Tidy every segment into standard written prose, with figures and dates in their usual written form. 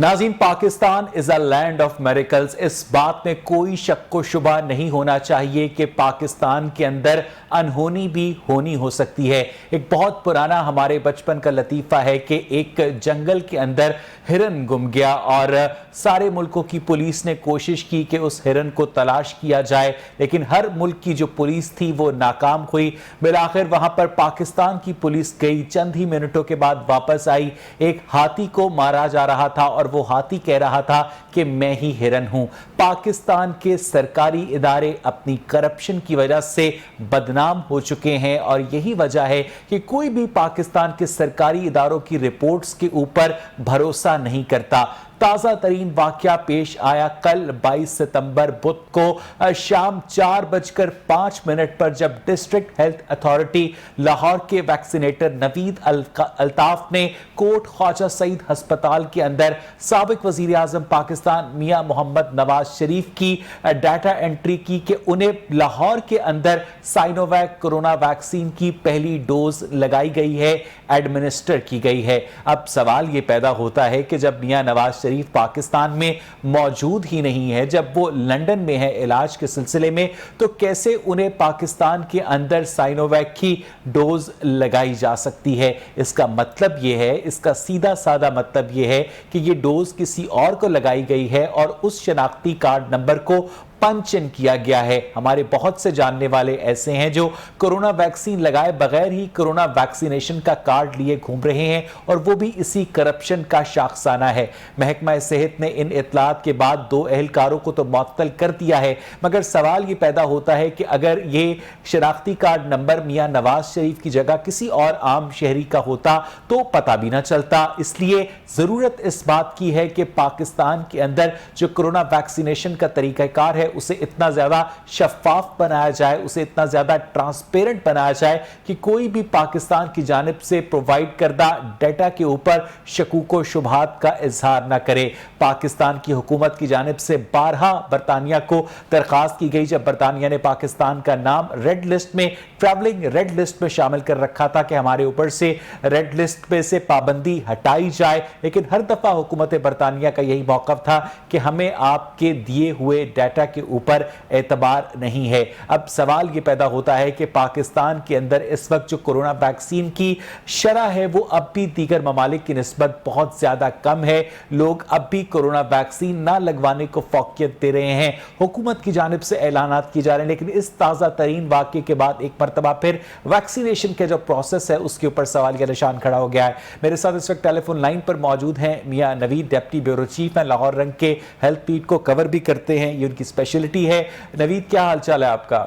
नाज़रीन, Pakistan is a land of miracles. इस बात में कोई शक व शुबा नहीं होना चाहिए कि पाकिस्तान के अंदर अनहोनी भी होनी हो सकती है। एक बहुत पुराना हमारे बचपन का लतीफ़ा है कि एक जंगल के अंदर हिरन गुम गया और सारे मुल्कों की पुलिस ने कोशिश की कि उस हिरन को तलाश किया जाए, लेकिन हर मुल्क की जो पुलिस थी वो नाकाम हुई। बिलाखिर वहां पर पाकिस्तान की पुलिस गई, चंद ही मिनटों के बाद वापस आई। एक हाथी को मारा जा रहा था और वो हाथी कह रहा था कि मैं ही हिरन हूं। पाकिस्तान के सरकारी इदारे अपनी करप्शन की वजह से बदनाम हो चुके हैं और यही वजह है कि कोई भी पाकिस्तान के सरकारी इदारों की रिपोर्ट्स के ऊपर भरोसा नहीं करता। ताज़ा तरीन वाकया पेश आया कल 22 सितंबर बुध को शाम 4:05 पर, जब डिस्ट्रिक्ट हेल्थ अथॉरिटी लाहौर के वैक्सीनेटर नवीद अल्ताफ ने कोट ख्वाजा सईद अस्पताल के अंदर साबिक वजीर आजम पाकिस्तान मियां मोहम्मद नवाज शरीफ की डाटा एंट्री की कि उन्हें लाहौर के अंदर साइनोवैक कोरोना वैक्सीन की पहली डोज लगाई गई है, एडमिनिस्टर की गई है। अब सवाल यह पैदा होता है कि जब मियां नवाज शरीफ पाकिस्तान में मौजूद ही नहीं है, जब वो लंदन में है इलाज के सिलसिले में, तो कैसे उन्हें पाकिस्तान के अंदर साइनोवैक की डोज लगाई जा सकती है? इसका मतलब यह है, इसका सीधा साधा मतलब यह है कि यह डोज किसी और को लगाई गई है और उस शनाख्ती कार्ड नंबर को पंच इन किया गया है। हमारे बहुत से जानने वाले ऐसे हैं जो कोरोना वैक्सीन लगाए बगैर ही कोरोना वैक्सीनेशन का कार्ड लिए घूम रहे हैं और वो भी इसी करप्शन का शाखसाना है। महकमा सेहत ने इन इतलात के बाद 2 एहलकारों को तो मुअत्तल कर दिया है, मगर सवाल ये पैदा होता है कि अगर ये शनाख्ती कार्ड नंबर मियां नवाज शरीफ की जगह किसी और आम शहरी का होता तो पता भी ना चलता। इसलिए जरूरत इस बात की है कि पाकिस्तान के अंदर जो कोरोना वैक्सीनेशन का तरीकाकार है उसे इतना ज्यादा शफाफ बनाया जाए, उसे इतना ज्यादा ट्रांसपेरेंट बनाया जाए कि कोई भी पाकिस्तान की जानिब से प्रोवाइड करदा डाटा के ऊपर शकूक व शुबहात का इजहार न करे। पाकिस्तान की हुकूमत की जानिब से 12 बरतानिया को दरखास्त की गई, जब बरतानिया ने पाकिस्तान का नाम रेड लिस्ट में, ट्रैवलिंग रेड लिस्ट में शामिल कर रखा था कि हमारे ऊपर से रेड लिस्ट पे से पाबंदी हटाई जाए, लेकिन हर दफा हुकूमत बरतानिया का यही मौक़िफ़ था कि हमें आपके दिए हुए डाटा के ऊपर एतबार नहीं है। अब सवाल यह पैदा होता है कि पाकिस्तान के अंदर इस वक्त जो कोरोना वैक्सीन की शरह है वो अब भी दीगर ममालिक की निस्बत बहुत ज्यादा कम है। लोग अब भी कोरोना वैक्सीन ना लगवाने को फौकियत दे रहे हैं, हुकूमत की जानिब से ऐलानात किए जा रहे हैं, लेकिन इस ताज़ा तरीन वाक़े के बाद एक मरतबा फिर वैक्सीनेशन के जो प्रोसेस है उसके ऊपर सवाल का निशान खड़ा हो गया है। मेरे साथ इस वक्त टेलीफोन लाइन पर मौजूद हैं मियां नवीद, डिप्टी ब्यूरो चीफ हैं, लाहौर रंग के हेल्थ पीट को कवर भी करते हैं, ये उनकी स्पेशलिटी है। नवीद, क्या हाल चाल है आपका?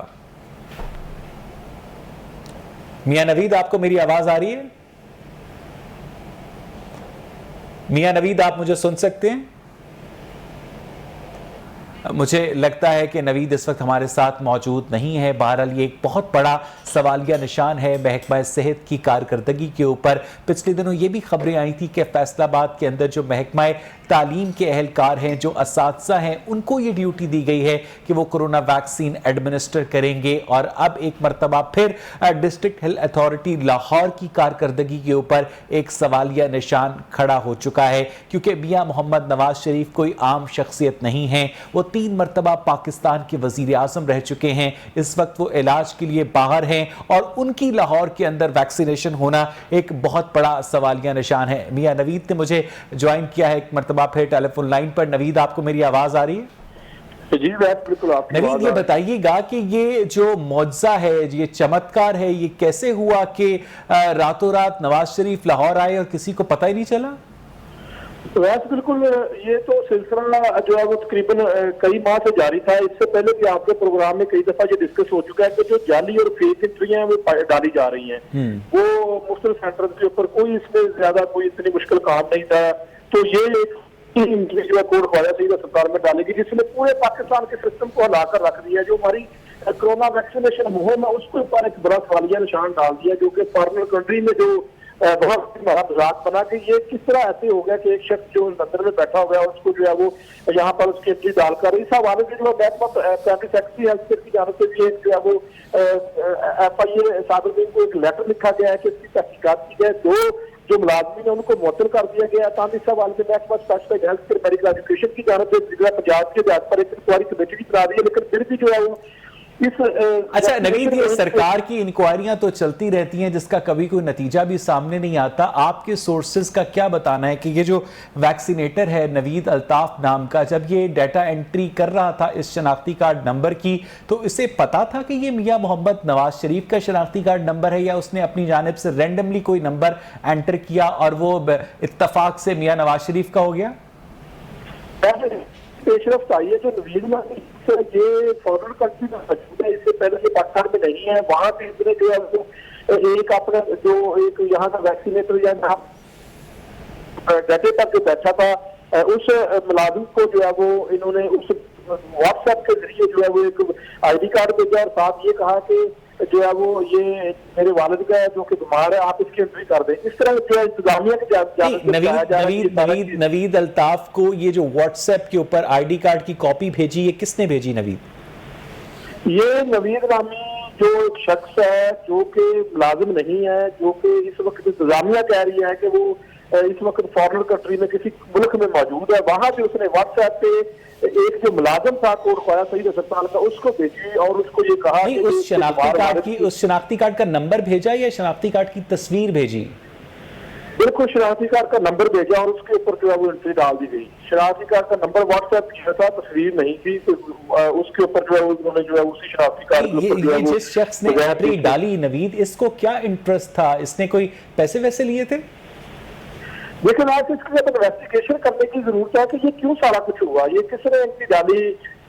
मियां नवीद, आपको मेरी आवाज आ रही है? मियां नवीद, आप मुझे सुन सकते हैं? मुझे लगता है कि नवीद इस वक्त हमारे साथ मौजूद नहीं है। बहरहाल ये एक बहुत बड़ा सवालिया निशान है महकमा सेहत की कारकर्दगी के ऊपर। पिछले दिनों ये भी खबरें आई थी कि फैसलाबाद के अंदर जो महकमा तालीम के अहलकार हैं, जो असातिज़ा हैं, उनको ये ड्यूटी दी गई है कि वो कोरोना वैक्सीन एडमिनिस्टर करेंगे। और अब एक मरतबा फिर डिस्ट्रिक्ट हेल्थ अथॉरिटी लाहौर की कारकर्दगी के ऊपर एक सवालिया निशान खड़ा हो चुका है, क्योंकि मियां मोहम्मद नवाज शरीफ कोई आम शख्सियत नहीं है। वो 3 मरतबा पाकिस्तान के वजीर आजम रह चुके हैं। इस वक्त वो इलाज के लिए बाहर हैं और उनकी लाहौर के अंदर वैक्सीनेशन होना एक बहुत बड़ा सवालिया निशान है। मियां नवीद ने मुझे ज्वाइन किया है एक मरतबा फिर टेलीफोन लाइन पर। नवीद, आपको मेरी आवाज आ रही है? जी बिल्कुल। नवीद, ये बताइएगा कि ये जो मौजज़ा है, ये चमत्कार है, ये कैसे हुआ कि रातों रात नवाज शरीफ लाहौर आए और किसी को पता ही नहीं चला? वैसे बिल्कुल, ये तो सिलसिला जो है वो तकरीबन कई माह से जारी था। इससे पहले भी आपके प्रोग्राम में कई दफा ये डिस्कस हो चुका है कि जो जाली और फेक एंट्री हैं वो डाली जा रही हैं, वो मुख्तलिफ सेंटर के ऊपर कोई इसमें ज्यादा कोई इतनी मुश्किल काम नहीं था। तो ये एक जो है कोड ख्वाजा सईद अस्पताल में डालेगी, जिसने पूरे पाकिस्तान के सिस्टम को हिलाकर रख दिया। जो हमारी कोरोना वैक्सीनेशन मुहिम है उसके ऊपर एक बड़ा सवालिया निशान डाल दिया, जो कि फॉरेन कंट्री में जो बहुत बड़ा मजाक बना कि ये किस तरह ऐसे हो गया कि एक शख्स जो लंदन में बैठा हुआ है उसको जो है वो यहाँ पर उसकी एंट्री डालकर, इस हवाले से जो प्राइमरी सेक्रेटरी हेल्थ की जानब से भी एक जो है वो FIA सादर को एक लेटर लिखा गया है कि इसकी तहकीकात की जाए। 2 जो मुलाजमीन है उनको मुअत्तल कर दिया गया। तांबी साहब वाले महकमा specialised health care medical education की जानब से जिला पंजाब के आधार पर एक इंक्वायरी कमेटी भी चला रही है, लेकिन फिर भी जो है वो इस अच्छा नवीद, ये सरकार की इंक्वायरियां तो चलती रहती हैं जिसका कभी कोई नतीजा भी सामने नहीं आता। आपके सोर्सेज का क्या बताना है कि ये जो वैक्सीनेटर है नवीद अल्ताफ नाम का, जब ये डाटा एंट्री कर रहा था इस शनाख्ती कार्ड नंबर की, तो इसे पता था कि ये मियां मोहम्मद नवाज शरीफ का शनाख्ती कार्ड नंबर है, या उसने अपनी जानिब से रैंडमली कोई नंबर एंटर किया और वो इत्तफाक से मियां नवाज शरीफ का हो गया? पेशरफ्त आई है जो नवीद ये फॉरेन कंट्री में मौजूद है, इससे पहले ये पाकिस्तान में नहीं है। वहां पे इसने जो है वो एक अपना जो एक यहाँ का वैक्सीनेटर या डटे पर जो बैठा था उस मुलाजिम को जो है वो इन्होंने उस व्हाट्सएप के जरिए जो है वो एक ID कार्ड भेजा और साथ ये कहा कि जो है वो ये मेरे वालिद का है जो कि बीमार है, आप इसकी एंट्री कर दें। इस तरह जो है इंतजामिया के नवीद अल्ताफ को ये जो व्हाट्सएप के ऊपर ID कार्ड की कॉपी भेजी, ये किसने भेजी नवीद? ये नवीद नामी जो एक शख्स है जो कि मुलाजिम नहीं है, जो कि इस वक्त इंतजामिया कह रही है कि वो इस वक्त फॉरेन कंट्री में किसी मुल्क में मौजूद है, वहां से उसने व्हाट्सएप पे एक जो मुलाजिम था कोट ख्वाजा सईद अस्पताल का उसको भेजी और उसको ये कहा नहीं, उस शनाख्ती कार्ड का नंबर भेजा या शनाख्ती कार्ड की तस्वीर भेजी? बिल्कुल शनाख्ती कार्ड का नंबर भेजा और उसके ऊपर जो है वो एंट्री डाल दी गई। शनाख्ती कार्ड का नंबर व्हाट्सएप किया था, तस्वीर नहीं थी, तो उसके ऊपर जो है उन्होंने जो है उसी शनाख्ती कार्ड के ऊपर जो है जिस शख्स ने एंट्री डाली नवीद, इसको क्या इंटरेस्ट था? इसने कोई पैसे वैसे लिए थे? लेकिन आज इसके लिए इन्वेस्टिगेशन करने की जरूरत है कि ये क्यों सारा कुछ हुआ, ये किसने एंट्री डाली,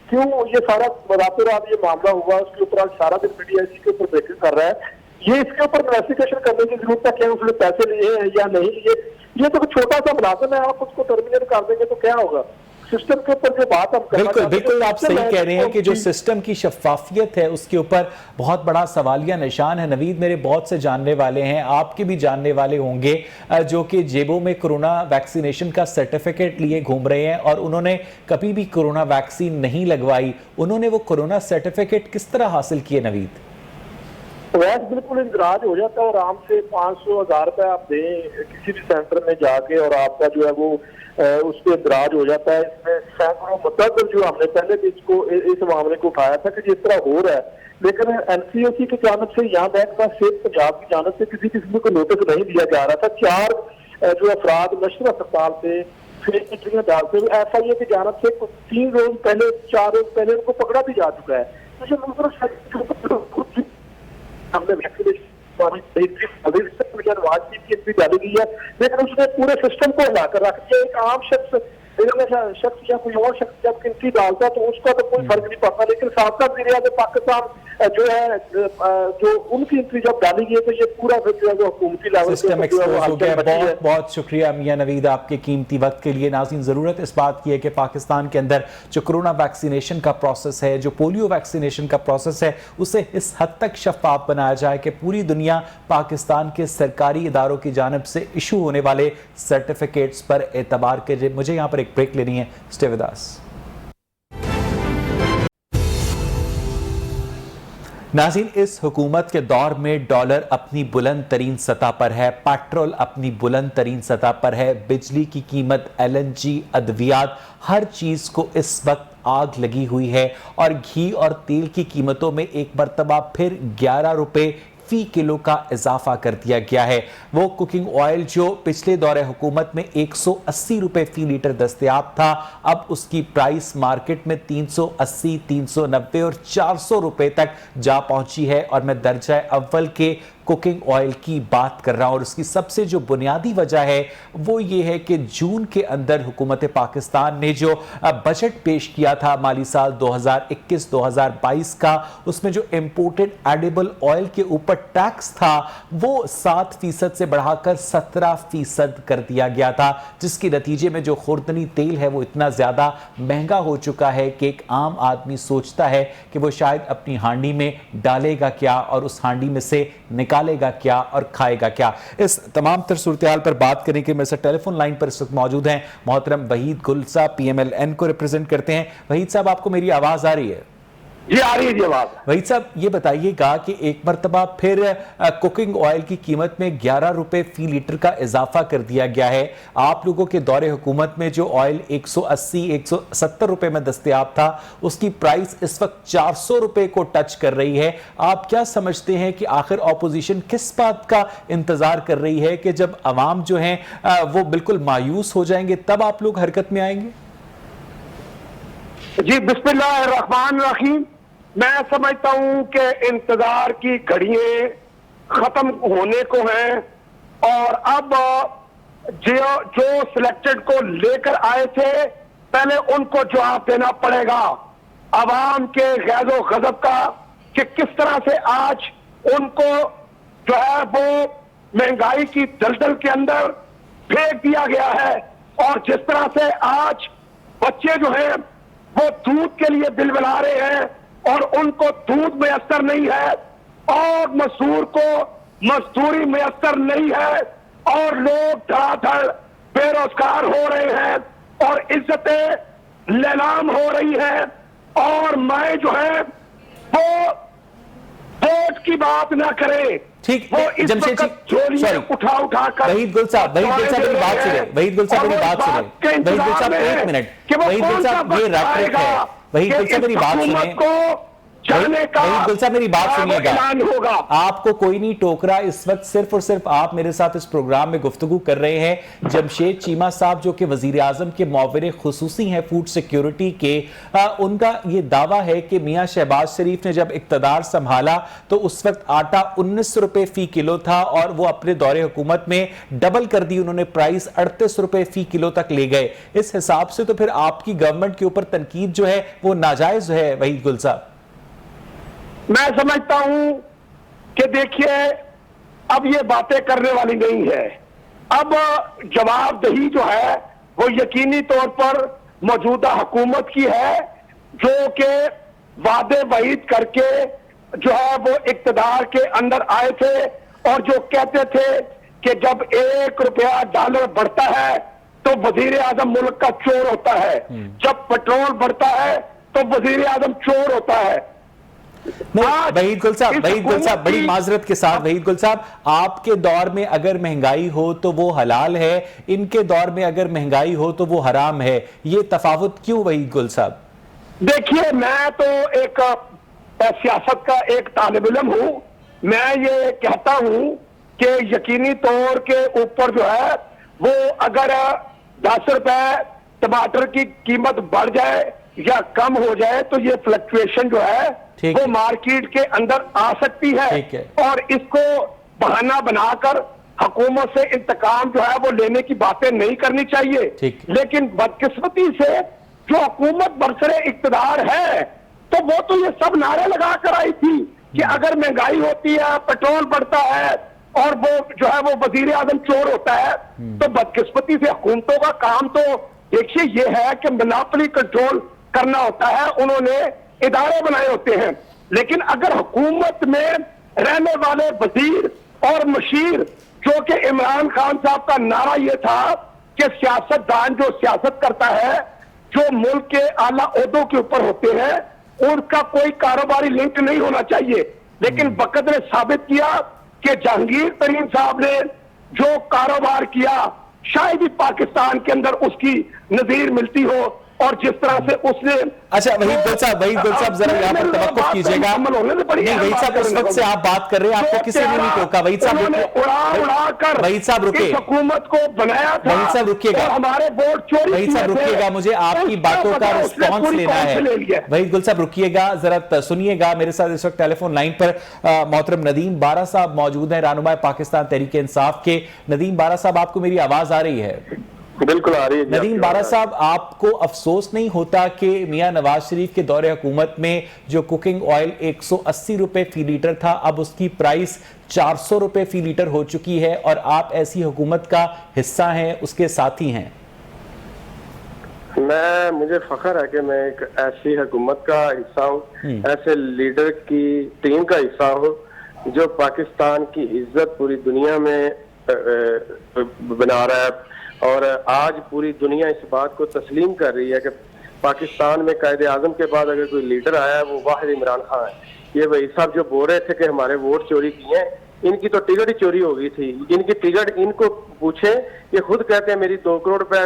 क्यों ये सारा रातों रात ये मामला हुआ। उसके ऊपर आज सारा दिन मीडिया इसी के ऊपर ब्रेकिंग कर रहा है। ये इसके ऊपर इन्वेस्टिगेशन करने की जरूरत है, क्या उसने पैसे लिए हैं या नहीं। ये तो छोटा सा मुलाजिम है, आप उसको टर्मिनेट कर देंगे तो क्या होगा। सिस्टम के ऊपर जो बात हम बिल्कुल आप सही कह रहे हैं कि जो सिस्टम की शफाफियत है उसके ऊपर बहुत बड़ा सवालिया निशान है। नवीद, मेरे बहुत से जानने वाले हैं, आपके भी जानने वाले होंगे, जो कि जेबों में कोरोना वैक्सीनेशन का सर्टिफिकेट लिए घूम रहे हैं और उन्होंने कभी भी कोरोना वैक्सीन नहीं लगवाई। उन्होंने वो कोरोना सर्टिफिकेट किस तरह हासिल किए नवीद? वैसे बिल्कुल इंदराज हो जाता है, आराम से 500-1000 रुपए आप दें किसी भी सेंटर में जाके और आपका जो है वो उस पर इंदराज हो जाता है। इसमें सैकड़ों मुद्दत जो हमने पहले भी इस मामले को उठाया था कि जिस तरह हो रहा है, लेकिन NCOC की जानब से यहाँ महकमा सेहत पंजाब की जानब से किसी किस्म को नोटिस नहीं दिया जा रहा था। 4 जो अफराद नशर अस्पताल से फेक एंट्रियां डालते हुए FIA की जानब से 3 रोज पहले 4 रोज पहले उनको पकड़ा भी जा चुका है। हमने वैक्सीनेशन डाली गई है, लेकिन उसने पूरे सिस्टम को हिलाकर रख दिया। एक आम शख्स या कोई और शख्स जब गिनती डालता तो उसका तो कोई फर्क नहीं पड़ता, लेकिन साथ पाकिस्तान जो है जो उनकी एंट्री जब डाली गई तो ये पूरा जो है वो हुकूमती लेवल सिस्टम एक्सपोज हो गया। बहुत बहुत शुक्रिया मियां नवीद आपके कीमती वक्त के लिए। नाज़रीन, ज़रूरत इस बात की है कि पाकिस्तान के अंदर जो कोरोना वैक्सीनेशन का प्रोसेस है, जो पोलियो वैक्सीनेशन का प्रोसेस है, उसे इस हद तक शफाफ बनाया जाए कि पूरी दुनिया पाकिस्तान के सरकारी इदारों की जानब से इशू होने वाले सर्टिफिकेट्स पर एतबार करे। मुझे यहाँ पर एक ब्रेक लेनी है, स्टे विद अस। नाज़रीन, इस हुकूमत के दौर में डॉलर अपनी बुलंद तरीन सतह पर है, पेट्रोल अपनी बुलंद तरीन सतह पर है, बिजली की कीमत, LNG, अद्वियात, हर चीज़ को इस वक्त आग लगी हुई है और घी और तेल की कीमतों में एक मरतबा फिर 11 रुपए फी किलो का इजाफा कर दिया गया है। वो कुकिंग ऑयल जो पिछले दौरे हुकूमत में 180 रुपए फी लीटर दस्तयाब था, अब उसकी प्राइस मार्केट में 380, 390 और 400 रुपए तक जा पहुंची है। और मैं दर्जा अव्वल के कुकिंग ऑयल की बात कर रहा हूं और उसकी सबसे जो बुनियादी वजह है वो ये है कि जून के अंदर हुकूमत पाकिस्तान ने जो बजट पेश किया था माली साल 2021-2022 का, उसमें जो इंपोर्टेड एडिबल ऑयल के ऊपर टैक्स था वो 7% से बढ़ाकर 17% कर दिया गया था, जिसके नतीजे में जो खुर्दनी तेल है वो इतना ज्यादा महंगा हो चुका है कि एक आम आदमी सोचता है कि वो शायद अपनी हांडी में डालेगा क्या और उस हांडी में से निकालेगा क्या और खाएगा क्या। इस तमाम तर सूरत-ए-हाल पर बात करने के मेरे साथ टेलीफोन लाइन पर इस वक्त मौजूद हैं मोहतरम वहीद गुल साहब, PMLN को रिप्रेजेंट करते हैं। वहीद साहब, आपको मेरी आवाज आ रही है? जी आ रही है जी आवाज। वहीद साहब ये बताइएगा कि एक मरतबा फिर कुकिंग ऑयल की कीमत में 11 रुपए फी लीटर का इजाफा कर दिया गया है। आप लोगों के दौरे हुकूमत में जो ऑयल 180-170 रुपए में दस्तयाब था, उसकी प्राइस इस वक्त 400 रुपए को टच कर रही है। आप क्या समझते हैं कि आखिर ऑपोजिशन किस बात का इंतजार कर रही है कि जब अवाम जो है वो बिल्कुल मायूस हो जाएंगे तब आप लोग हरकत में आएंगे? जी बिस्मिल्लाहिर्रहमानिर्रहीम। मैं समझता हूं कि इंतजार की घड़ियां खत्म होने को हैं और अब जो सिलेक्टेड को लेकर आए थे पहले उनको जवाब देना पड़ेगा अवाम के गैज़ो गज़ब का कि किस तरह से आज उनको जो है वो महंगाई की दलदल के अंदर फेंक दिया गया है और जिस तरह से आज बच्चे जो हैं वो दूध के लिए बिल बना रहे हैं और उनको दूध मैसर नहीं है और मजदूर को मजदूरी मैसर नहीं है और लोग धड़ाधड़ बेरोजगार हो रहे हैं और इज्जतें नीलाम हो रही हैं और मैं जो है वो वोट की बात ना करे। ठीक, वो इस जमशेद वक्त झोलियां उठा कर वहीद गुल साहब मेरी बात सुने। वहीद गुल साहब मेरी बात सुने। वहीद गुल साहब एक मिनट। वहीद गुल साहब ये रख है। वहीद गुल साहब मेरी बात सुने। वहीद गुल साहब मेरी बात सुनिएगा। आपको कोई नहीं टोक रहा, इस वक्त सिर्फ और सिर्फ आप मेरे साथ इस प्रोग्राम में गुफ्तगू कर रहे हैं। जमशेद चीमा साहब जो कि वजीर आजम के मुआविर खुसूसी हैं फूड सिक्योरिटी के, उनका ये दावा है कि मियां शहबाज शरीफ ने जब इक्तदार संभाला तो उस वक्त आटा 19 रुपए फी किलो था और वो अपने दौरे हुकूमत में डबल कर दी, उन्होंने प्राइस 38 रुपए फी किलो तक ले गए। इस हिसाब से तो फिर आपकी गवर्नमेंट के ऊपर तनकीद जो है वो नाजायज है। वहीद गुल साहब मैं समझता हूं कि देखिए अब ये बातें करने वाली नहीं है। अब जवाबदेही जो है वो यकीनी तौर पर मौजूदा हुकूमत की है जो कि वादे वईद करके जो है वो इक्तदार के अंदर आए थे और जो कहते थे कि जब 1 रुपया डॉलर बढ़ता है तो वजीर आजम मुल्क का चोर होता है, जब पेट्रोल बढ़ता है तो वजीर आजम चोर होता है। वहीद गुल साहब बड़ी माजरत के साथ, वहीद गुल साहब आपके दौर में अगर महंगाई हो तो वो हलाल है, इनके दौर में अगर महंगाई हो तो वो हराम है, ये तफावत क्यों वहीद गुल साहब? देखिए मैं तो एक सियासत का एक तालिब इल्म हूं। मैं ये कहता हूं कि यकीनी तौर के ऊपर जो है वो अगर 10 रुपए टमाटर की कीमत बढ़ जाए या कम हो जाए तो ये फ्लक्चुएशन जो है वो मार्केट के अंदर आ सकती है और इसको बहाना बनाकर हुकूमत से इंतकाम जो है वो लेने की बातें नहीं करनी चाहिए। लेकिन बदकिस्मती से जो हुकूमत बरसरे इक्तदार है तो वो तो ये सब नारे लगा कर आई थी कि अगर महंगाई होती है, पेट्रोल बढ़ता है और वो जो है वो वजीर आजम चोर होता है, तो बदकिस्मती से हुकूमतों का काम तो देखिए ये है कि मोनोपोली कंट्रोल करना होता है, उन्होंने इदारे बनाए होते हैं। लेकिन अगर हुकूमत में रहने वाले वजीर और मशीर जो कि इमरान खान साहब का नारा यह था कि सियासतदान जो सियासत करता है, जो मुल्क के आला ओहदों के ऊपर होते हैं, उनका कोई कारोबारी लिंक नहीं होना चाहिए। लेकिन वक्त ने साबित किया कि जहांगीर तरीन साहब ने जो कारोबार किया शायद ही पाकिस्तान के अंदर उसकी नजीर मिलती हो और जिस तरह से उसने अच्छा वहीद गुल साहब जरा यहाँ पर तवक्कुफ कीजिएगा। नहीं वहीद साहब उस वक्त से आप बात कर रहे हैं, आपको किसी ने नहीं टोका। वहीद साहब रुकिए, हुकूमत को बनाया था। वहीद साहब रुकिएगा, हमारे वोट चोरी। वहीद साहब रुकिएगा, मुझे आपकी बातों का रिस्पॉन्स लेना है। वहीद गुल साहब रुकिएगा, जरा सुनिएगा। मेरे साथ इस वक्त टेलीफोन लाइन पर मोहतरम नदीम बारा साहब मौजूद हैं, रहनुमा पाकिस्तान तहरीक इंसाफ के। नदीम बारा साहब आपको मेरी आवाज आ रही है? बिल्कुल आ रही है। नदीम बारा साहब आपको अफसोस नहीं होता कि मियां नवाज शरीफ के दौरे हुकूमत में जो कुकिंग ऑयल 180 रुपए फी लीटर था अब उसकी प्राइस 400 रुपए फी लीटर हो चुकी है और आप ऐसी हुकूमत का हिस्सा हैं, उसके साथी हैं? मुझे फख्र है कि मैं एक ऐसी हुकूमत का हिस्सा हूँ, ऐसे लीडर की टीम का हिस्सा हूँ जो पाकिस्तान की इज्जत पूरी दुनिया में बना रहा है और आज पूरी दुनिया इस बात को तस्लीम कर रही है कि पाकिस्तान में कायद आजम के बाद अगर कोई लीडर आया है वो वाहिद इमरान खान है। ये भाई साहब जो बोल रहे थे कि हमारे वोट चोरी किए हैं, इनकी तो टिकट ही चोरी हो गई थी। इनकी टिकट इनको पूछे, ये खुद कहते हैं मेरी 2 करोड़ रुपए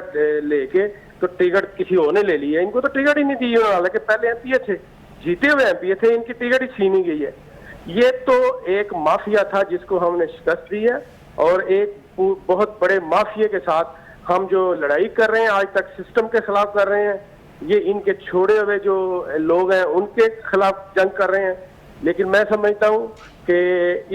लेके तो टिकट किसी और ने ले ली है। इनको तो टिकट ही नहीं दी, हालांकि पहले एमपीए थे, जीते हुए एमपीए थे, इनकी टिकट ही छीनी गई है। ये तो एक माफिया था जिसको हमने शिकस्त दी है, और एक बहुत बड़े माफिया के साथ हम जो लड़ाई कर रहे हैं आज तक, सिस्टम के खिलाफ कर रहे हैं, ये इनके छोड़े हुए जो लोग हैं उनके खिलाफ जंग कर रहे हैं। लेकिन मैं समझता हूँ कि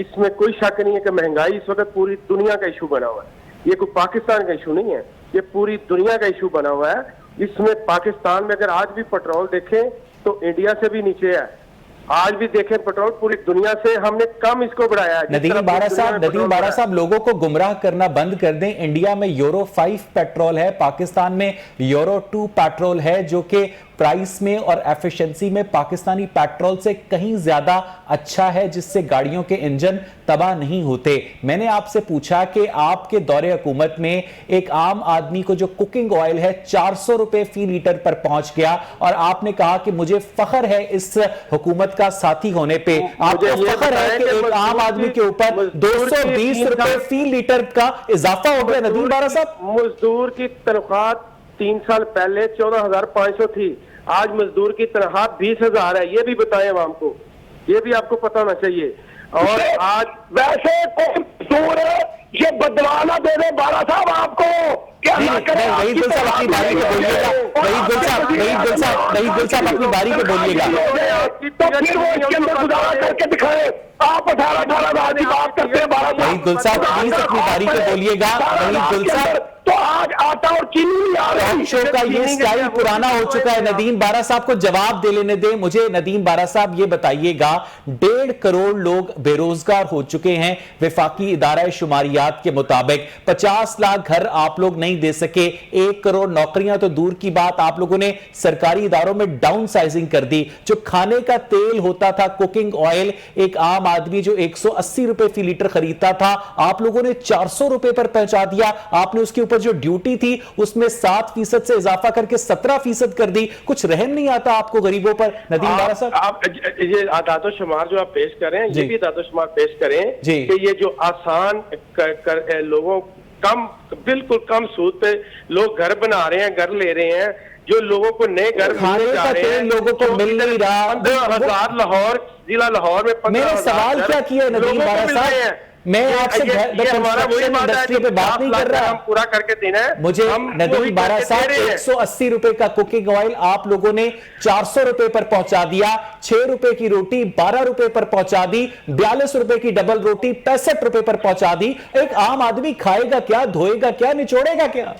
इसमें कोई शक नहीं है कि महंगाई इस वक्त पूरी दुनिया का इशू बना हुआ है। ये कोई पाकिस्तान का इशू नहीं है, ये पूरी दुनिया का इशू बना हुआ है। इसमें पाकिस्तान में अगर आज भी पेट्रोल देखें तो इंडिया से भी नीचे है। आज भी देखें पेट्रोल पूरी दुनिया से हमने कम इसको बढ़ाया है। नदीम बारा साहब लोगों को गुमराह करना बंद कर दें। इंडिया में यूरो 5 पेट्रोल है, पाकिस्तान में यूरो 2 पेट्रोल है, जो कि प्राइस में और एफिशिएंसी में पाकिस्तानी पेट्रोल से कहीं ज्यादा अच्छा है, जिससे गाड़ियों के इंजन तबाह नहीं होते। मैंने आपसे पूछा कि आपके दौरे हुकूमत में एक आम आदमी को जो कुकिंग ऑयल है 400 रुपए फी लीटर पर पहुंच गया, और आपने कहा कि मुझे फख्र है इस हुकूमत का साथी होने पे। आपको फख्र है कि एक आम आदमी के ऊपर 220 रुपए फी लीटर का इजाफा हो गया। नदीम बारा साहब, मजदूर की तनख्वाह 3 साल पहले 14,500 थी, आज मजदूर की तनख्वाह 20,000 है। ये भी बताएं आवाम को, ये भी आपको पता होना चाहिए। और आज वैसे कौन मजदूर है ये बदलाना दे दे बारा साहब आपको, क्या ना करें। वहीद गुल साहब अपनी बारी पे बोलिएगा। वहीद गुल साहब अपनी बारी पे बोलिएगा। तो फिर वो इसके अंदर गुजारा करके दिखाए। आप 18,000 की बात करते हैं बारा साहब। वहीद गुल साहब प्लीज अपनी बारी पे बोलिएगा। वहीद गुल साहब, तो आज आटा और चीनी नहीं आ रही। टॉक शो का ये स्टाइल पुराना हो चुका है। नदीम बारा साहब को जवाब दे लेने दें मुझे। नदीम बारा साहब ये बताइएगा, 1.5 करोड़ लोग बेरोजगार हो चुके हैं वफाकी इदारा शुमारियात के मुताबिक। 50 लाख घर आप लोग नहीं दे सके, 1 करोड़ नौकरियां तो दूर की बात, आप लोगों ने सरकारी इदारों में डाउन साइजिंग कर दी। जो खाने का तेल होता था, कुकिंग ऑयल, एक आम आदमी जो 180 रुपए फी लीटर खरीदता था, आप लोगों ने 400 रुपए पर पहुंचा दिया। आपने उसके ऊपर जो ड्यूटी थी उसमें 7% से इजाफा करके 17% कर दी। कुछ रहम नहीं आता आपको गरीबों पर? नदीम बारा साहब, आप ये आदातो-शुमार जो आप पेश करें, ये भी आदातो-शुमार पेश करें कि ये जो आसान लोगों कम, बिल्कुल कम सूद पे लोग घर बना रहे हैं, घर ले रहे हैं, जो लोगों को नए घर खाने का तेल लोगों को मिल नहीं रहा। 15,000 लाहौर, जिला लाहौर में 15,000। मैंने सवाल क्या किया नदीम बारा साहब, मैं आपसे इंडस्ट्री पे बात नहीं कर रहा, हम पूरा करके देना है मुझे। नदीम बारा साहब, 180 रुपए का कुकिंग ऑयल आप लोगों ने 400 रुपए पर पहुंचा दिया। 6 रुपए की रोटी 12 रुपए पर पहुंचा दी। 42 रुपए की डबल रोटी 65 रुपए पर पहुंचा दी। एक आम आदमी खाएगा क्या, धोएगा क्या, निचोड़ेगा क्या?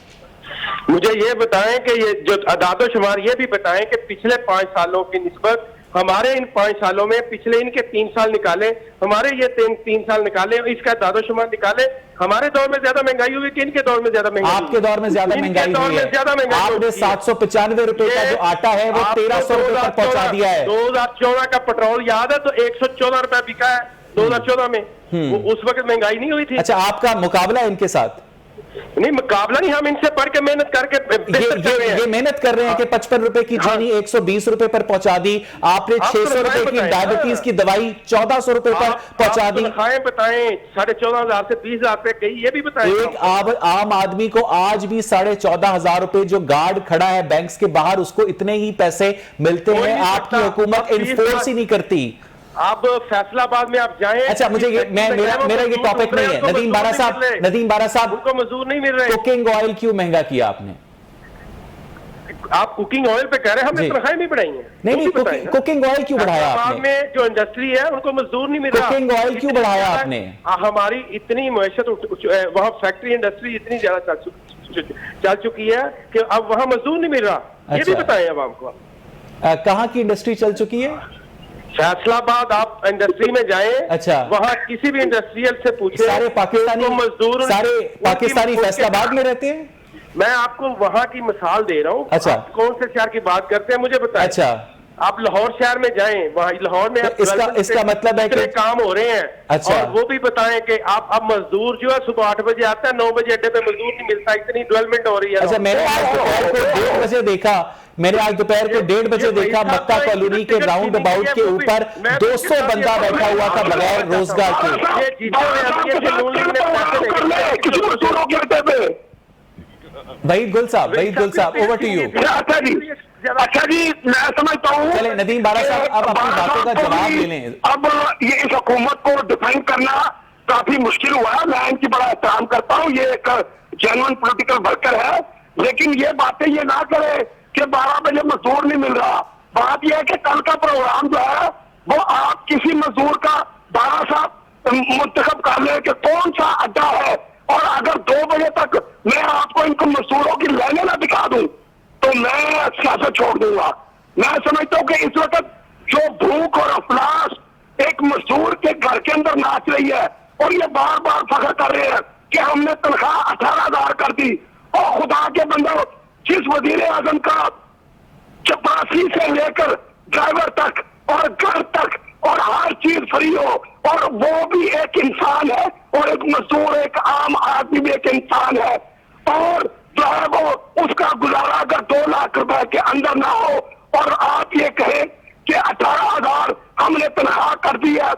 मुझे ये बताएं कि ये जो आदातो शुमार ये भी बताएं कि पिछले 5 सालों की निस्बत हमारे इन 5 सालों में, पिछले इनके 3 साल निकाले, हमारे ये 3 साल निकाले, इसका दादो शुमार निकाले। हमारे दौर में ज्यादा महंगाई हुई कि इनके दौर में ज्यादा महंगाई? आपके दौर में ज्यादा महंगाई हुई है। आपने 795 रुपए का जो आटा है वो 1300 रुपए पर पहुंचा दिया है। 2014 का पेट्रोल याद है तो 114 रुपए बिका है 2014 में। वो उस वक्त महंगाई नहीं हुई थी। अच्छा, आपका मुकाबला इनके साथ? नहीं, मुकाबला नहीं, हम इनसे पढ़ के मेहनत करके ये मेहनत कर रहे हैं कि 55 रुपए की चीनी 120 रुपए पर पहुंचा दी। आपने 600 रुपए की डायबिटीज की दवाई 1400 रुपए पर पहुंचा दी। बताएं 14,500 से 20,000 पे गई, ये भी बताएं। एक आम आदमी को आज भी 14,500 रुपए जो गार्ड खड़ा है बैंक्स के बाहर, उसको इतने ही पैसे मिलते हैं। आपकी हुकूमत इन्फोर्स ही नहीं करती। आप फैसलाबाद में आप जाएं। अच्छा, मुझे मेरा ये टॉपिक नहीं है। नदीम बारा साहब, उनको मजदूर नहीं मिल रहे। कुकिंग ऑयल क्यों महंगा किया आपने? आप कुकिंग ऑयल पे कह रहे हैं, हमने तनख्वाहें भी बढ़ाई हैं। नहीं, कुकिंग ऑयल क्यों बढ़ाया आपने? में जो इंडस्ट्री है उनको मजदूर नहीं मिल रहा। कुकिंग ऑयल क्यों बढ़ाया आपने? हमारी इतनी मैशत, वहाँ फैक्ट्री इंडस्ट्री इतनी ज्यादा चल चुकी है कि अब वहाँ मजदूर नहीं मिल रहा। ये भी बताएं अब आपको। कहाँ की इंडस्ट्री चल चुकी है? फैसलाबाद आप इंडस्ट्री में जाएं। अच्छा, वहाँ किसी भी इंडस्ट्रियल से पूछें, सारे पाकिस्तानी फैसलाबाद में रहते हैं। मैं आपको वहाँ की मिसाल दे रहा हूँ। अच्छा, कौन से शहर की बात करते हैं मुझे बताएं। अच्छा, आप लाहौर शहर में जाएं, वहाँ लाहौर में तो इसका मतलब है कि काम हो रहे हैं। अच्छा। और वो भी बताएं कि आप अब मजदूर जो है सुबह 8 बजे आता है, 9 बजे अड्डे पे मजदूर नहीं मिलता, इतनी डेवलपमेंट हो रही है। अच्छा, मैंने आज दोपहर को 1:30 बजे देखा, मैंने आज दोपहर को 1:30 बजे देखा मक्का कॉलोनी के राउंड अबाउट के ऊपर 200 बंदा बैठा हुआ था बगैर रोजगार के। ये चीजें वहीद गुल साहब, ओवर टू यू। अच्छा जी, मैं समझता हूँ। चले नदीम बारा साहब, अब अपनी बातों का जवाब ले लें। अब ये इस हुकूमत को डिफेंड करना काफी मुश्किल हुआ है। मैं इनकी बड़ा एहतराम करता हूँ, ये एक जेन्युइन पॉलिटिकल वर्कर है, लेकिन ये बातें ये ना करे कि 12 बजे मजदूर नहीं मिल रहा। बात यह है कि कल का प्रोग्राम जो है वो आप किसी मजदूर का 12 साहब मुंतखब कर ले कि कौन सा अड्डा है, और अगर 2 बजे तक मैं आपको इनको मजदूरों की लाइनें ना दिखा दूं तो मैं सियासत छोड़ दूंगा। मैं समझता हूँ कि इस वक्त जो भूख और अफलास एक मजदूर के घर के अंदर नाच रही है, और ये बार बार फख्र कर रहे हैं कि हमने तनख्वाह 18,000 कर दी, और खुदा के बंदो, जिस वजीर आजम का चपरासी से लेकर ड्राइवर तक और घर तक और हर चीज फ्री हो, और वो भी एक इंसान है, और एक मजदूर एक आम आदमी भी एक इंसान है, और जो है वो उसका गुजारा अगर 2 लाख रुपए के अंदर ना हो, और आप ये कहें कि 18,000 हमने तनख्वाह कर दी है,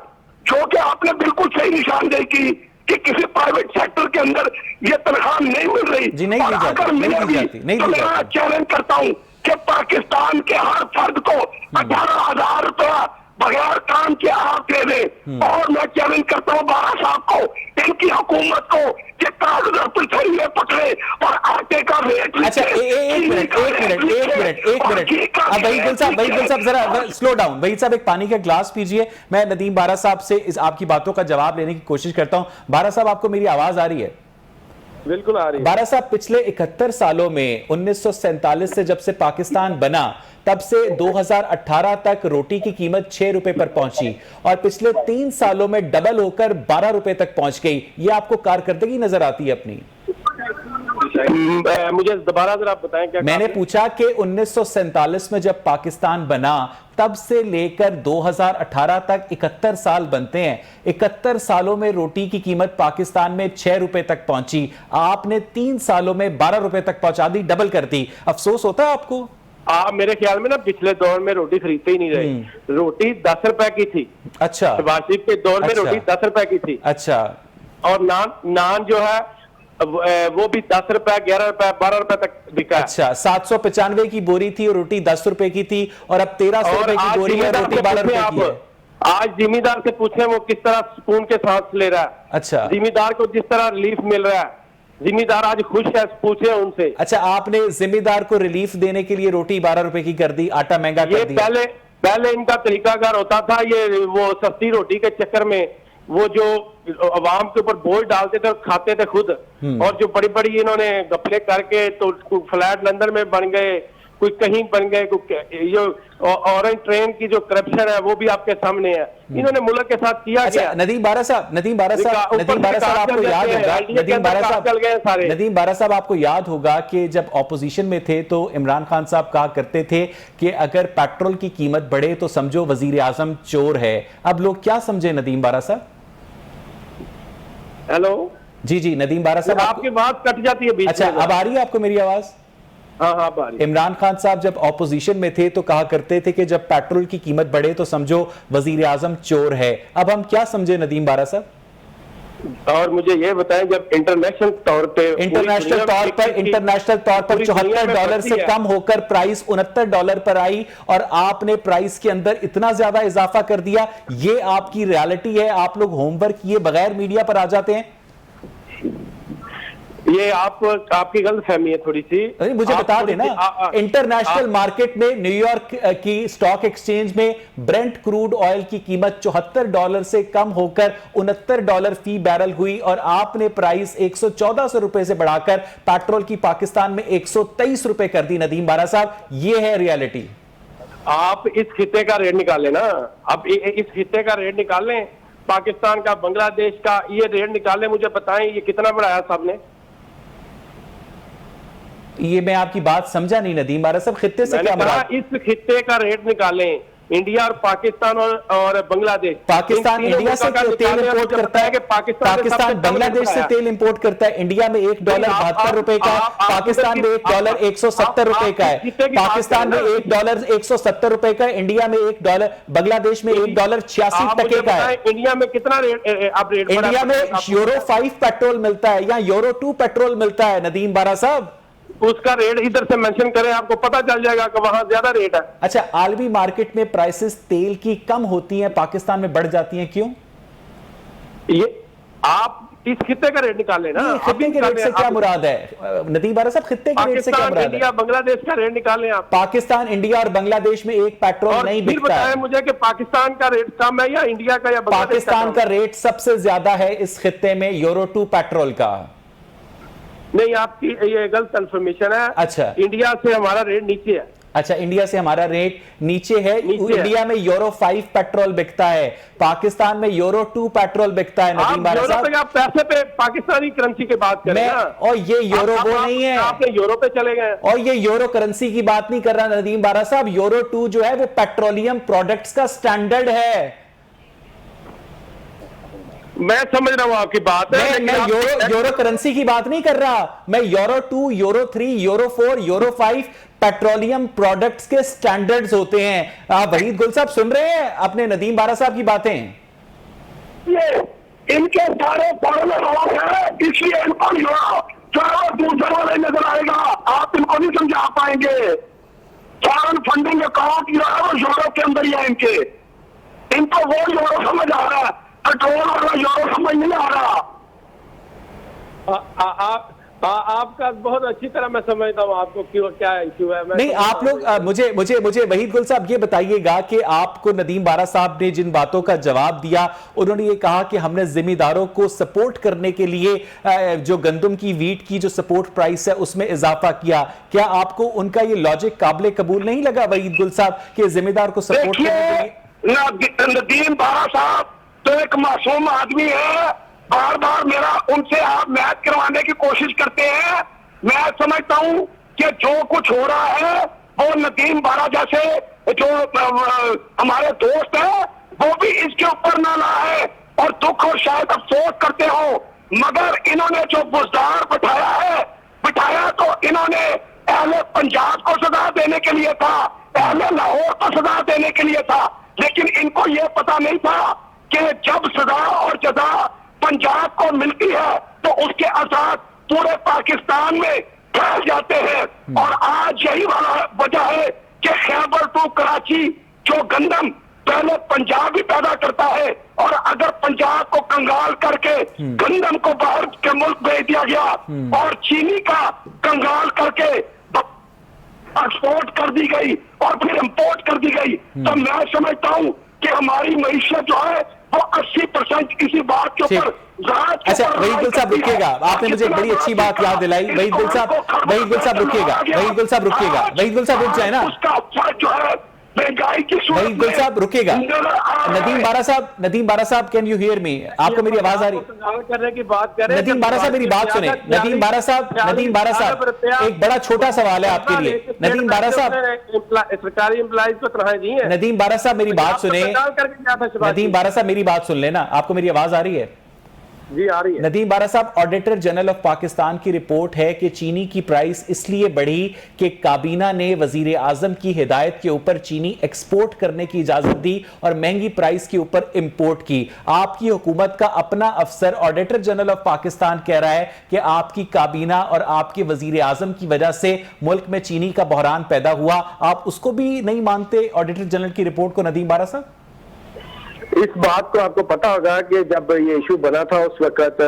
जो कि आपने बिल्कुल सही निशानदेही की कि किसी प्राइवेट सेक्टर के अंदर ये तनख्वाह नहीं मिल रही। जी, नहीं और दी जाती, अगर नहीं दी मिलेगी जाती, नहीं तो दी मैं जाती। चैलेंज करता हूँ कि पाकिस्तान के हर फर्द को 18,000 रुपया बगैर काम के आप दे दें। और मैं चैलेंज करता हूँ बारा साहब को, इनकी हुकूमत को, कि कागजों पर थैलियां पकड़े और आटे का रेट। अच्छा, एक मिनट। अब वहीद गुल साहब जरा स्लो डाउन। वहीद साहब, एक पानी का ग्लास पीजिए। मैं नदीम बारा साहब से इस आपकी बातों का जवाब लेने की कोशिश करता हूं। बारा साहब, आपको मेरी आवाज आ रही है? बिल्कुल आ रही है। बारा साहब, पिछले 71 सालों में 1947 से जब से पाकिस्तान बना तब से 2018 तक रोटी की कीमत 6 रुपए पर पहुंची, और पिछले 3 सालों में डबल होकर 12 रुपए तक पहुंच गई। ये आपको कारकर्दगी नजर आती है अपनी? मुझे दोबारा जरा बताएं क्या मैंने पूछा कि 1947 में जब पाकिस्तान बना तब से लेकर 2018 तक 71 साल बनते हैं। 71 सालों में रोटी की कीमत पाकिस्तान में 6 रुपए तक पहुंची, आपने 3 सालों में 12 रुपए तक पहुंचा दी, डबल कर दी। अफसोस होता है आपको? आप मेरे ख्याल में ना पिछले दौर में रोटी खरीदते ही नहीं रहे। रोटी 10 रुपए की थी। अच्छा, शहबाज शरीफ के दौर में रोटी 10 रुपए की थी। अच्छा, और नान जो है वो भी 10 रुपए, 11 रुपए, 12 रुपए तक बिका। अच्छा, 795 की बोरी थी और रोटी 10 रुपए की थी, और अब 1300 रुपए की बोरी है, रोटी 12 रुपए की है। आज जिम्मेदार से पूछे वो किस तरह स्पून के साथ ले रहा है। अच्छा, जिम्मेदार को जिस तरह रिलीफ मिल रहा है, जिम्मेदार आज खुश है, पूछे उनसे। अच्छा, आपने जिम्मेदार को रिलीफ देने के लिए रोटी 12 रुपए की कर दी, आटा महंगा कर दिया। पहले इनका तरीकाकार होता था, ये वो सस्ती रोटी के चक्कर में वो जो अवाम के ऊपर बोझ डालते थे और खाते थे खुद, और जो बड़ी बड़ी इन्होंने गपले करके तो फ्लैट लंदन में बन गए, कोई कहीं बन गए, ये ऑरेंज ट्रेन की जो करप्शन है वो भी आपके सामने है। इन्होंने मुल्क के साथ किया। अच्छा, नदीम बारा साहब आपको याद होगा, नदीम बारा साहब आपको याद होगा कि जब ऑपोजिशन में थे तो इमरान खान साहब कहा करते थे कि अगर पेट्रोल की कीमत बढ़े तो समझो वजीर आजम चोर है। अब लोग क्या समझे नदीम बारा साहब? हेलो, जी, नदीम बारा साहब, आपकी बात कट जाती है बीच में। अच्छा, अब आ रही है आपको मेरी आवाज? हाँ, इमरान खान साहब जब ऑपोजिशन में थे तो कहा करते थे कि जब पेट्रोल की कीमत बढ़े तो समझो वजीर आजम चोर है। अब हम क्या समझे नदीम बारा साहब? और मुझे ये बताएं, जब इंटरनेशनल तौर पर $74 से कम होकर प्राइस $69 पर आई, और आपने प्राइस के अंदर इतना ज्यादा इजाफा कर दिया, ये आपकी रियलिटी है? आप लोग होमवर्क किए बगैर मीडिया पर आ जाते हैं? ये आपकी गलत फहमी है थोड़ी सी। मुझे बता देना, इंटरनेशनल मार्केट में न्यूयॉर्क की स्टॉक एक्सचेंज में ब्रेंट क्रूड ऑयल की कीमत $74 से कम होकर $69 फी बैरल हुई, और आपने प्राइस 114 रुपए से बढ़ाकर पेट्रोल की पाकिस्तान में 123 रुपए कर दी। नदीम बारा साहब, ये है रियलिटी। आप इस खिते का रेट निकाल लें ना, आप इस खिते का रेट निकाल लें, पाकिस्तान का, बांग्लादेश का, ये रेट निकाल लें, मुझे बताएं ये कितना बढ़ाया साहब ने? ये मैं आपकी बात समझा नहीं नदीम बारा साहब, खित्ते से क्या मुराद? इस खित्ते का रेट निकालें, इंडिया और पाकिस्तान और बांग्लादेश। पाकिस्तान इंडिया से तेल इंपोर्ट करता है, पाकिस्तान बांग्लादेश से तेल इंपोर्ट करता है। इंडिया में $1.72 का, पाकिस्तान में $1.170 का है, पाकिस्तान में $1.170 का, इंडिया में $1, बांग्लादेश में $1.86 का है। इंडिया में कितना रेट आप रेट? इंडिया में यूरो 5 पेट्रोल मिलता है या यूरो 2 पेट्रोल मिलता है नदीम बारा साहब। उसका रेट इधर से मेंशन करें, आपको पता चल जाएगा कि वहां ज्यादा रेट है। अच्छा, आलमी मार्केट में प्राइसेस तेल की कम होती हैं, पाकिस्तान में बढ़ जाती हैं, क्यों? ये आप इस खित्ते का रेट निकालें ना। खित्ते के रेट से क्या मुराद है नदीम बारा साहब? खित्ते के रेट से क्या मुराद है? इंडिया बांग्लादेश का रेट निकालें आप। पाकिस्तान, इंडिया और बांग्लादेश में एक पेट्रोल नहीं बिकता है। मुझे कि पाकिस्तान का रेट कम है या इंडिया का या बांग्लादेश का? पाकिस्तान का रेट सबसे ज्यादा है इस खित्ते में यूरो 2 पेट्रोल का। नहीं, आपकी ये गलत इन्फॉर्मेशन है। अच्छा, इंडिया से हमारा रेट नीचे है। अच्छा, इंडिया से हमारा रेट नीचे है। इंडिया में यूरो 5 पेट्रोल बिकता है, पाकिस्तान में यूरो 2 पेट्रोल बिकता है नदीम बारा साहब। आप पैसे पे पाकिस्तानी करेंसी की बात कर रहे हैं, और ये यूरो वो नहीं है, आपने यूरो पे चले गए। और ये यूरो करेंसी की बात नहीं कर रहा नदीम बारा साहब। यूरो 2 जो है वो पेट्रोलियम प्रोडक्ट्स का स्टैंडर्ड है। मैं समझ रहा हूं आपकी बात है, मैं यूरो करेंसी की बात नहीं कर रहा, मैं euro 2, euro 3, euro 4, euro 5 petroleum products के स्टैंडर्ड्स होते हैं। आप वहीद गुल साहब सुन रहे हैं अपने नदीम बारा साहब की बातें? ये इनके सारे फॉरेन लोग हैं, इसलिए इनको यूरो दूसरे वाले नजर आएगा। आप इनको नहीं समझा पाएंगे। फॉरेन फंडिंग अकाउंट जो है वो यूरो के अंदर ही है इनके। इनको वो यूरो समझ आ रहा है, पेट्रोल वाला यूरो समझ नहीं आ रहा। आपका बहुत अच्छी तरह मैं समझता हूँ आपको क्यों क्या इश्यू है। नहीं, आप लोग मुझे वहीद गुल साहब ये बताइएगा कि आपको नदीम बारा साहब ने जिन बातों का जवाब दिया, उन्होंने ये कहा कि हमने जिम्मेदारों को सपोर्ट करने के लिए जो गंदम की, वीट की जो सपोर्ट प्राइस है उसमें इजाफा किया। क्या आपको उनका ये लॉजिक काबिल कबूल नहीं लगा वहीद गुल साहब कि जिम्मेदार को सपोर्ट करने के लिए? नदीम बारा साहब तो एक मासूम आदमी है, बार बार मेरा उनसे आप मैच करवाने की कोशिश करते हैं। मैं समझता हूं कि जो कुछ हो रहा है वो नदीम बारा जैसे जो हमारे दोस्त हैं वो भी इसके ऊपर ना लाए और दुख और शायद अफसोस करते हो। मगर इन्होंने जो बुजदार बिठाया तो इन्होंने अहले पंजाब को सजा देने के लिए था, अहले लाहौर को सजा देने के लिए था, लेकिन इनको ये पता नहीं था कि जब सजा और जजा पंजाब को मिलती है तो उसके असर पूरे पाकिस्तान में फैल जाते हैं। और आज यही वाला वजह है कि खैबर टू कराची जो गंदम पहले पंजाब ही पैदा करता है, और अगर पंजाब को कंगाल करके गंदम को बाहर के मुल्क भेज दिया गया और चीनी का कंगाल करके एक्सपोर्ट कर दी गई और फिर इंपोर्ट कर दी गई, तो मैं समझता हूं कि हमारी मईशत जो है वो 80% किसी बात के ऊपर। अच्छा वहीद गुल साहब रुकिएगा, आपने मुझे बड़ी अच्छी बात याद दिलाई। वहीद गुल साहब रुकिएगा, वहीद गुल साहब रुक जाए ना, उसका फर्क जो है महंगाई की सूरत में। वहीद गुल साहब रुकिएगा। नदीम बारा साहब कैन यू हियर मी? आपको मेरी आवाज आ रही? करने की बात करें, नदीम बारा साहब मेरी बात सुने। नदीम बारा साहब एक बड़ा छोटा सवाल है आपके लिए। नदीम बारा साहब सरकारी एम्प्लॉइज को तनख्वाह दी है। नदीम बारा साहब मेरी बात सुने। नदीम बारा साहब मेरी बात सुन लेना, आपको मेरी आवाज आ रही है? जी आ रही है। नदीम बारा साहब, ऑडिटर जनरल ऑफ पाकिस्तान की रिपोर्ट है कि चीनी की प्राइस इसलिए बढ़ी कि काबीना ने वजीर आजम की हिदायत के ऊपर चीनी एक्सपोर्ट करने की इजाजत दी और महंगी प्राइस के ऊपर इंपोर्ट की। आपकी हुकूमत का अपना अफसर ऑडिटर जनरल ऑफ पाकिस्तान कह रहा है कि आपकी काबीना और आपके वजीर आजम की वजह से मुल्क में चीनी का बहरान पैदा हुआ। आप उसको भी नहीं मानते ऑडिटर जनरल की रिपोर्ट को नदीम बारा साहब? इस बात को आपको पता होगा कि जब ये इशू बना था उस वक्त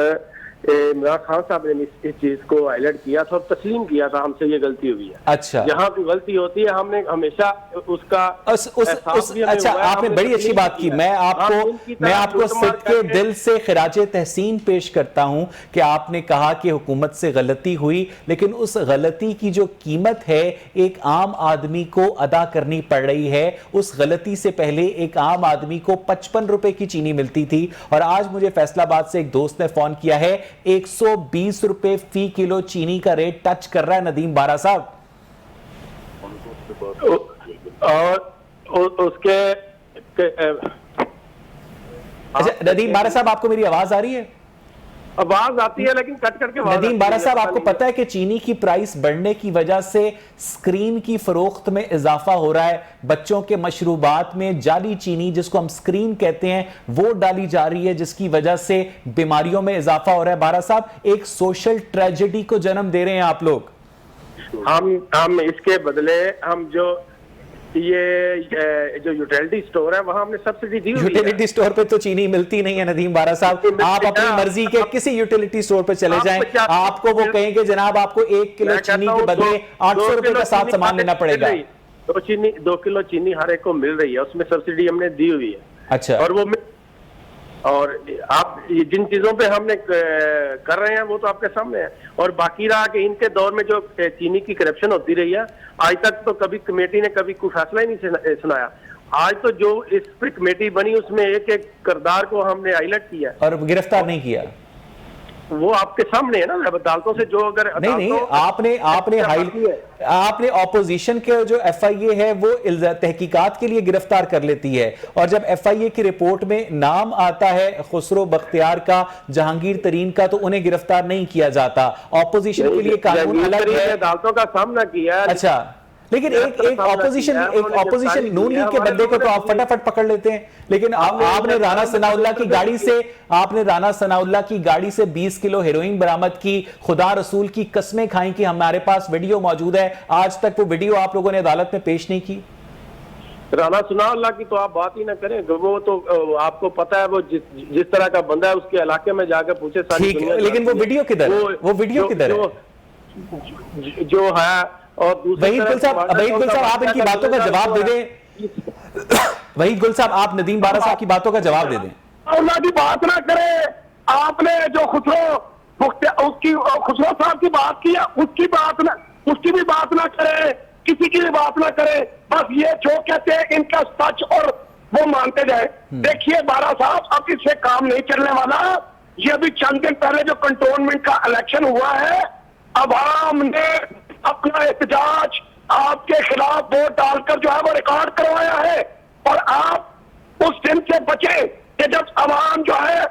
इमरान खान साहब ने इस चीज को हाईलाइट किया था और तस्लीम किया था हमसे ये गलती हुई है। अच्छा, यहाँ कोई गलती होती है हमने हमेशा उसका अच्छा आपने बड़ी अच्छी बात की। मैं आपको सिद्के दिल से खिराजे तहसीन पेश करता हूं कि आपने कहा कि हुकूमत से गलती हुई, लेकिन उस गलती की जो कीमत है एक आम आदमी को अदा करनी पड़ रही है। उस गलती से पहले एक आम आदमी को 55 रुपए की चीनी मिलती थी और आज मुझे फैसलाबाद से एक दोस्त ने फोन किया है 120 रुपए फी किलो चीनी का रेट टच कर रहा है नदीम बारा साहब। और उसके अच्छा नदीम बारा साहब, आपको मेरी आवाज आ रही है? आवाज आती है लेकिन कट करके आवाज नदीम आती बारा है, साहब, आपको पता है कि चीनी की प्राइस बढ़ने की वजह से स्क्रीन की फरोख्त में इजाफा हो रहा है। बच्चों के मशरूबात में जाली चीनी, जिसको हम स्क्रीन कहते हैं, वो डाली जा रही है, जिसकी वजह से बीमारियों में इजाफा हो रहा है। बारा साहब, एक सोशल ट्रेजेडी को जन्म दे रहे हैं आप लोग। हम इसके बदले हम जो ये जो यूटिलिटी स्टोर है वहां हमने सब्सिडी दी हुई है। यूटिलिटी स्टोर पे तो चीनी मिलती नहीं है नदीम बारा साहब। आप अपनी मर्जी के किसी यूटिलिटी स्टोर पे चले जाएं, आपको वो कहेंगे जनाब आपको 1 किलो चीनी के बदले 800 रुपए का साथ सामान लेना पड़ेगा। 2 किलो चीनी हर एक को मिल रही है, उसमें सब्सिडी हमने दी हुई है। अच्छा। और आप जिन चीजों पे हमने कर रहे हैं वो तो आपके सामने है। और बाकी रहा कि इनके दौर में जो चीनी की करप्शन होती रही है, आज तक तो कभी कमेटी ने कभी कोई फैसला ही नहीं सुनाया। आज तो जो इस पर कमेटी बनी उसमें एक एक किरदार को हमने हाईलाइट किया और गिरफ्तार नहीं किया। वो आपके सामने है ना अदालतों से। जो अगर नहीं आपने ऑपोजिशन के जो एफआईए है वो तहकीकात के लिए गिरफ्तार कर लेती है, और जब एफआईए की रिपोर्ट में नाम आता है खुसरो बख्तियार का, जहांगीर तरीन का, तो उन्हें गिरफ्तार नहीं किया जाता। ऑपोजिशन के लिए कानून अलग है। अदालतों का सामना किया। अच्छा, लेकिन एक ऑपोजिशन नून लीग के बंदे को तो आप फटाफट पकड़ लेते हैं, लेकिन आपने राना सनाउल्लाह की गाड़ी से 20 किलो हेरोइन बरामद की। खुदा रसूल की कस्में खाई कि हमारे पास वीडियो मौजूद है, आज तक वो वीडियो आप लोगों ने अदालत में पेश नहीं की। राना सनाउल्लाह की तो आप बात ही ना करें, वो तो आपको पता है वो जिस तरह का बंदा है उसके इलाके में जाकर पूछे सारी दुनिया। लेकिन वो वीडियो किधर है? वो वीडियो किधर है जो है? और वहीद गुल साहब, आप इनकी बातों का जवाब दे दें। वहीद गुल साहब, आप नदीम बारा साहब की बातों का जवाब दे दें। अल्लाह की बात ना करें। आपने जो खुसरो साहब की बात की है, उसकी भी बात ना करें, किसी की भी बात ना करें। बस ये जो कहते हैं इनका सच और वो मानते जाए। देखिए बारा साहब, अब इससे काम नहीं चलने वाला। ये अभी चंद दिन पहले जो कंटोनमेंट का इलेक्शन हुआ है, अवाम ने अपना एहतजाज आपके खिलाफ वोट डालकर जो है वो रिकॉर्ड करवाया है। और आप उस दिन से बचे कि जब अवाम जो है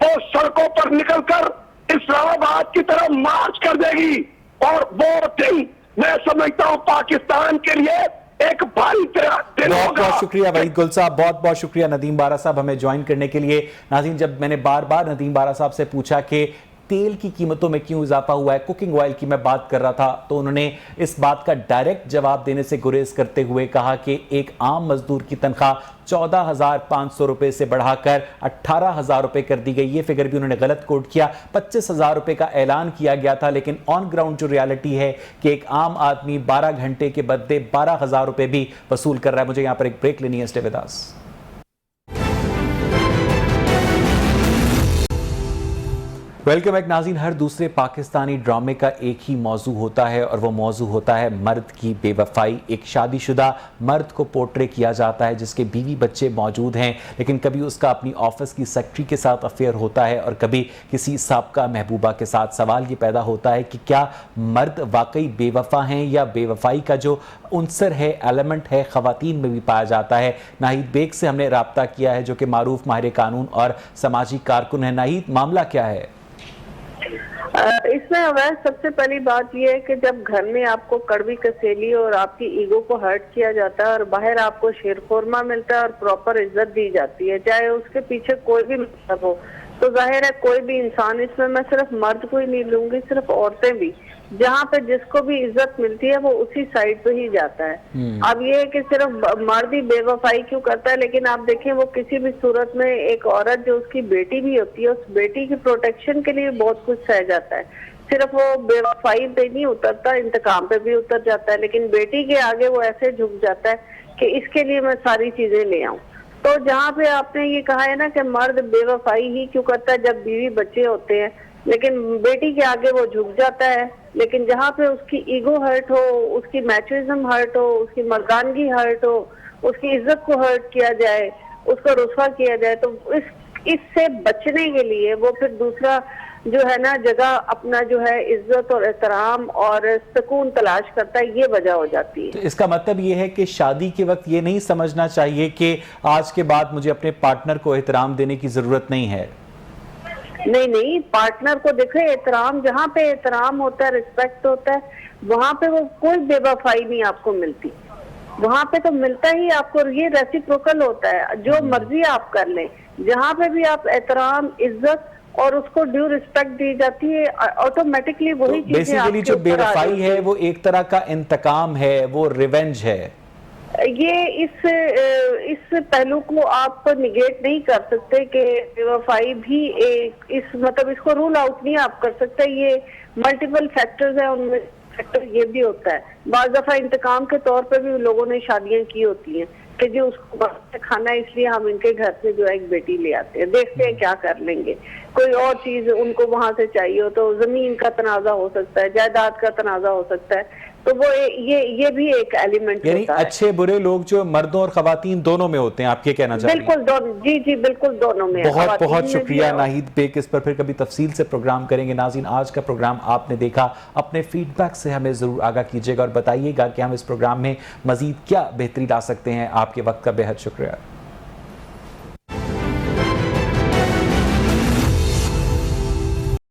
वो सड़कों पर निकलकर इस्लामाबाद की तरफ मार्च कर देगी। और वो दिन मैं समझता हूं पाकिस्तान के लिए एक भारी दिन होगा। बहुत शुक्रिया वहीद गुल साहब, बहुत बहुत शुक्रिया नदीम बारा साहब हमें ज्वाइन करने के लिए। नाज़रीन, जब मैंने बार बार नदीम बारा साहब से पूछा कि तेल की कीमतों में क्यों इजाफा हुआ है, कुकिंग ऑयल की मैं बात कर रहा था, तो उन्होंने इस बात का डायरेक्ट जवाब देने से गुरेज करते हुए कहा कि एक आम मजदूर की तनख्वाह 14,500 रुपए से बढ़ाकर 18,000 रुपए कर दी गई। ये फिगर भी उन्होंने गलत कोट किया। 25,000 रुपए का ऐलान किया गया था, लेकिन ऑन ग्राउंड जो रियलिटी है कि एक आम आदमी 12 घंटे के बदले 12,000 रुपए भी वसूल कर रहा है। मुझे यहां पर एक ब्रेक लेनी है। Stay with us. Welcome back नाज़रीन। हर दूसरे पाकिस्तानी ड्रामे का एक ही मौजू होता है, और वो मौजू होता है मर्द की बेवफाई। एक शादीशुदा मर्द को पोर्ट्रे किया जाता है जिसके बीवी बच्चे मौजूद हैं, लेकिन कभी उसका अपनी ऑफिस की सेक्रेटरी के साथ अफेयर होता है और कभी किसी साबका महबूबा के साथ। सवाल ये पैदा होता है कि क्या मर्द वाकई बेवफा हैं, या बेवफाई का जो उनसर है, एलिमेंट है, ख़वातीन में भी पाया जाता है। नाहिद बेग से हमने रब्ता किया है, जो कि मारूफ माहिर कानून और समाजी कारकुन है। नाहिद, मामला क्या है? इसमें अवैध सबसे पहली बात यह है कि जब घर में आपको कड़वी कसेली और आपकी ईगो को हर्ट किया जाता है और बाहर आपको शेरखोरमा मिलता है और प्रॉपर इज्जत दी जाती है, चाहे उसके पीछे कोई भी मतलब हो, तो जाहिर है कोई भी इंसान, इसमें मैं सिर्फ मर्द को ही नहीं लूंगी, सिर्फ औरतें भी, जहाँ पे जिसको भी इज्जत मिलती है वो उसी साइड पे ही जाता है। अब ये है कि सिर्फ मर्द ही बेवफाई क्यों करता है, लेकिन आप देखें वो किसी भी सूरत में एक औरत जो उसकी बेटी भी होती है, उस बेटी की प्रोटेक्शन के लिए बहुत कुछ सह जाता है। सिर्फ वो बेवफाई पे नहीं उतरता, इंतकाम पे भी उतर जाता है, लेकिन बेटी के आगे वो ऐसे झुक जाता है कि इसके लिए मैं सारी चीजें ले आऊं। तो जहाँ पे आपने ये कहा है ना कि मर्द बेवफाई ही क्यों करता है जब बीवी बच्चे होते हैं, लेकिन बेटी के आगे वो झुक जाता है। लेकिन जहाँ पे उसकी ईगो हर्ट हो, उसकी मैचुइज्म हर्ट हो, उसकी मर्दानगी हर्ट हो, उसकी इज्जत को हर्ट किया जाए, उसको रुस्वा किया जाए, तो इससे बचने के लिए वो फिर दूसरा जो है ना जगह अपना जो है इज्जत और एहतराम और सुकून तलाश करता है, ये वजह हो जाती है। तो इसका मतलब ये है कि शादी के वक्त ये नहीं समझना चाहिए कि आज के बाद मुझे अपने पार्टनर को एहतराम देने की जरूरत नहीं है। नहीं नहीं, पार्टनर को देखो, एहतराम जहाँ पे एहतराम होता है, रिस्पेक्ट होता है, वहाँ पे वो कोई बेवफाई नहीं आपको मिलती। वहाँ पे तो मिलता ही आपको, ये रेसिप्रोकल होता है, जो मर्जी आप कर लें, जहाँ पे भी आप एहतराम, इज्जत और उसको ड्यू रिस्पेक्ट दी जाती है, ऑटोमेटिकली वही चीजें बेसिकली जो बेवफाई है वो एक तरह का इंतकाम है, वो रिवेंज है। ये इस पहलू को आप निगेट नहीं कर सकते कि बेवफाई भी एक इस मतलब इसको रूल आउट नहीं आप कर सकते। ये मल्टीपल फैक्टर्स है, उनमें फैक्टर ये भी होता है। बाज़ दफा इंतकाम के तौर पे भी लोगों ने शादियां की होती हैं कि जो उसको बाहर से खाना है इसलिए हम इनके घर से जो है एक बेटी ले आते हैं, देखते हैं क्या कर लेंगे। कोई और चीज उनको वहां से चाहिए हो तो जमीन का तनाजा हो सकता है, जायदाद का तनाजा हो सकता है, तो वो ये भी एक एलिमेंट यानी होता है। अच्छे बुरे लोग जो मर्दों और खवातीन दोनों में होते हैं, आप ये कहना चाह रही हैं? बिल्कुल दोनों, जी जी बिल्कुल दोनों में। बहुत बहुत में शुक्रिया भी नाहिद बेग, इस पर फिर कभी तफसील से प्रोग्राम करेंगे। नाज़रीन, आज का प्रोग्राम आपने देखा, अपने फीडबैक से हमें ज़रूर आगाह कीजिएगा और बताइएगा कि हम इस प्रोग्राम में मज़ीद क्या बेहतरी ला सकते हैं। आपके वक्त का बेहद शुक्रिया।